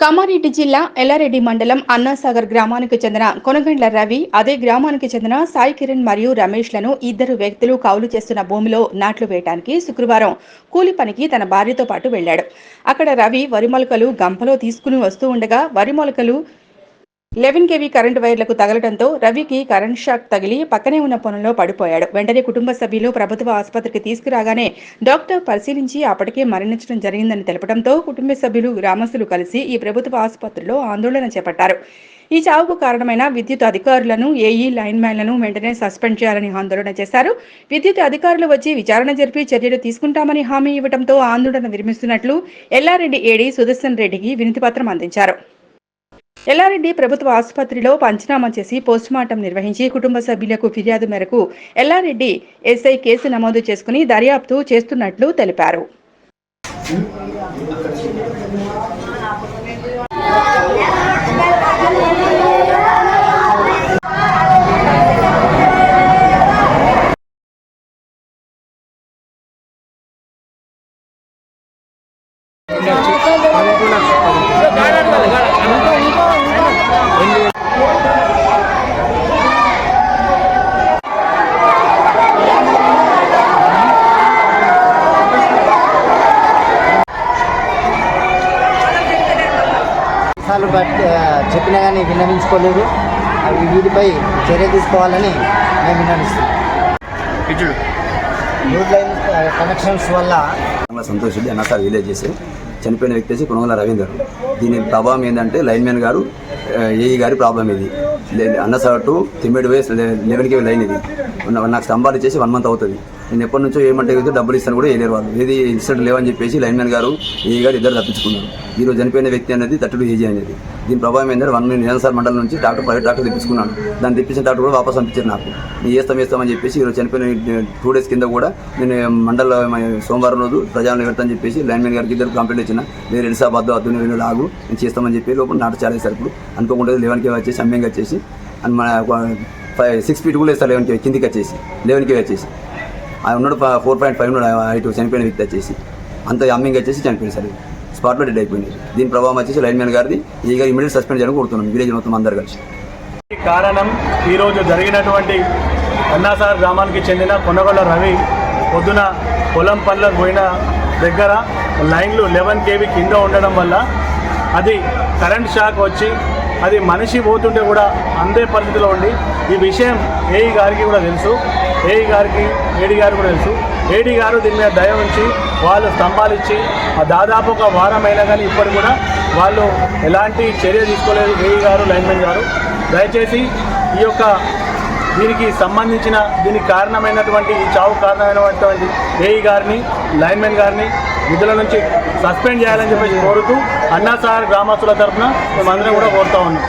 కామారెడ్డి జిల్లా ఎల్లారెడ్డి మండలం అన్నాసాగర్ గ్రామానికి చెందిన కొనగండ్ల రవి అదే గ్రామానికి చెందిన సాయి కిరణ్ మరియు రమేష్లను ఇద్దరు వ్యక్తులు కౌలు చేస్తున్న భూమిలో నాట్లు వేయడానికి శుక్రవారం కూలి పనికి తన భార్యతో పాటు వెళ్లాడు. అక్కడ రవి వరి మొలకలు గంపలో తీసుకుని వస్తూ ఉండగా వరి మొలకలు 11 kV కరెంటు వైర్లకు తగలడంతో రవికి కరెంట్ షాక్ తగిలి పక్కనే ఉన్న పొలంలో పడిపోయాడు. వెంటనే కుటుంబ సభ్యులు ప్రభుత్వ ఆసుపత్రికి తీసుకురాగానే డాక్టర్ పరిశీలించి అప్పటికే మరణించడం జరిగిందని తెలపడంతో కుటుంబ సభ్యులు గ్రామస్తులు కలిసి ఈ ప్రభుత్వ ఆసుపత్రిలో ఆందోళన చేపట్టారు. ఈ చావుకు కారణమైన విద్యుత్ అధికారులను, ఏఈ, లైన్ మ్యాన్లను వెంటనే సస్పెండ్ చేయాలని ఆందోళన చేశారు. విద్యుత్ అధికారులు వచ్చి విచారణ జరిపి చర్యలు తీసుకుంటామని హామీ ఇవ్వడంతో ఆందోళన విరమిస్తున్నట్లు ఎల్లారెడ్డి ఏడీ సుదర్శన్ రెడ్డికి వినతిపత్రం అందించారు. ఎల్లారెడ్డి ప్రభుత్వ ఆసుపత్రిలో పంచనామా చేసి పోస్టుమార్టం నిర్వహించి కుటుంబ సభ్యులకు ఫిర్యాదు మేరకు ఎల్లారెడ్డి ఎస్ఐ కేసు నమోదు చేసుకుని దర్యాప్తు చేస్తున్నట్లు తెలిపారు. బట్టి చెప్పినా కానీ విన్నవించుకోలేదు. అవి వీటిపై చర్య తీసుకోవాలని మేము విన్నవిస్తున్నాం. న్యూడ్ లైన్ కనెక్షన్స్ వల్ల సంతోష్ రెడ్డి అన్నసార్ విలేజెస్ చనిపోయిన వ్యక్తి వచ్చి కొనగల రవీందర్. దీని ప్రభావం ఏంటంటే లైన్ మ్యాన్ గారు ఏఈ గారి ప్రాబ్లం ఇది. అన్నసార్ టు తిమ్మేడు వేస్ 11 kV లైన్ ఇది. నాకు స్తంభాలు ఇచ్చేసి 1 month అవుతుంది. నేను ఎప్పటి నుంచో ఏమంటే డబ్బులు ఇస్తాను కూడా వేయలేరు వాళ్ళు. ఏది ఇన్సిడెంట్ లేవని చెప్పేసి లైన్ మ్యాన్ గారు ఏఈ గారు ఇద్దరు తప్పించుకున్నారు. ఈరోజు చనిపోయిన వ్యక్తి అనేది 32 ఏజీ అనేది. దీని ప్రభావం ఏంటంటే నిజాంసార్ మండలం నుంచి ప్రైవేట్ డాక్టర్ తెప్పించుకున్నాను. దాన్ని తెప్పించిన డాక్టర్ కూడా వాపస్ పంపించారు నాకు. నేను వేస్తామని చెప్పేసి ఈరోజు చనిపోయిన 2 days కింద కూడా నేను మండల సోమవారం రోజు ప్రజలను పెడతామని చెప్పేసి లైన్ మ్యాన్ గారికి ఇద్దరు కంప్లైంట్ ఇచ్చిన. వేరే ఎడిసాబాద్ అద్దుని వీళ్ళు లాగు నేను చేస్తామని చెప్పి లోపల నాటు చాలా వేస్తారు. ఇప్పుడు అనుకోకుండా 11 kV వచ్చేసి అమ్మెంగా వచ్చేసి అని మన 6 feet కూడా వేస్తారు. 11 kV కిందికి వచ్చేసి 11 kV వచ్చేసి ఆయన ఉన్నాడు 4.5 ఉన్నాడు హైట్. చనిపోయిన వ్యక్తి వచ్చేసి అంత అమ్మింగ్ వచ్చేసి చనిపోయింది సార్. స్పాట్లో డెడ్ అయిపోయింది. దీని ప్రభావం వచ్చేసి లైన్ మ్యాన్ గారిది ఈ గారు ఇమీడియట్ సస్పెండ్ చేయడం కోరుతున్నాం విలేజ్ మొత్తం అందరు కలిసి. కారణం ఈరోజు జరిగినటువంటి అన్నాసార్ గ్రామానికి చెందిన కొనగొల్ల రవి పొద్దున పొలం పనులకు పోయిన దగ్గర లైన్లు 11 kV కింద ఉండడం వల్ల అది కరెంట్ షాక్ వచ్చి అది మనిషి పోతుంటే కూడా అందే పరిస్థితిలో ఉండి ఈ విషయం ఏఈ గారికి కూడా తెలుసు. ఏఈ గారికి ఏడీ గారు కూడా తెలుసు. ఏడీ గారు దీని మీద దయ ఉంచి వాళ్ళు స్తంభాలు ఇచ్చి దాదాపు ఒక వారం అయినా కానీ ఇప్పటి కూడా వాళ్ళు ఎలాంటి చర్య తీసుకోలేదు. ఏఈ గారు, లైన్మెన్ గారు దయచేసి ఈ యొక్క దీనికి సంబంధించిన దీనికి కారణమైనటువంటి ఈ చావు కారణమైనటువంటి ఏఈ గారిని, లైన్మెన్ గారిని విధుల నుంచి సస్పెండ్ చేయాలని చెప్పేసి కోరుతూ అన్నాసార్ గ్రామస్తుల తరఫున మేమందరం కూడా కోరుతా ఉన్నాం.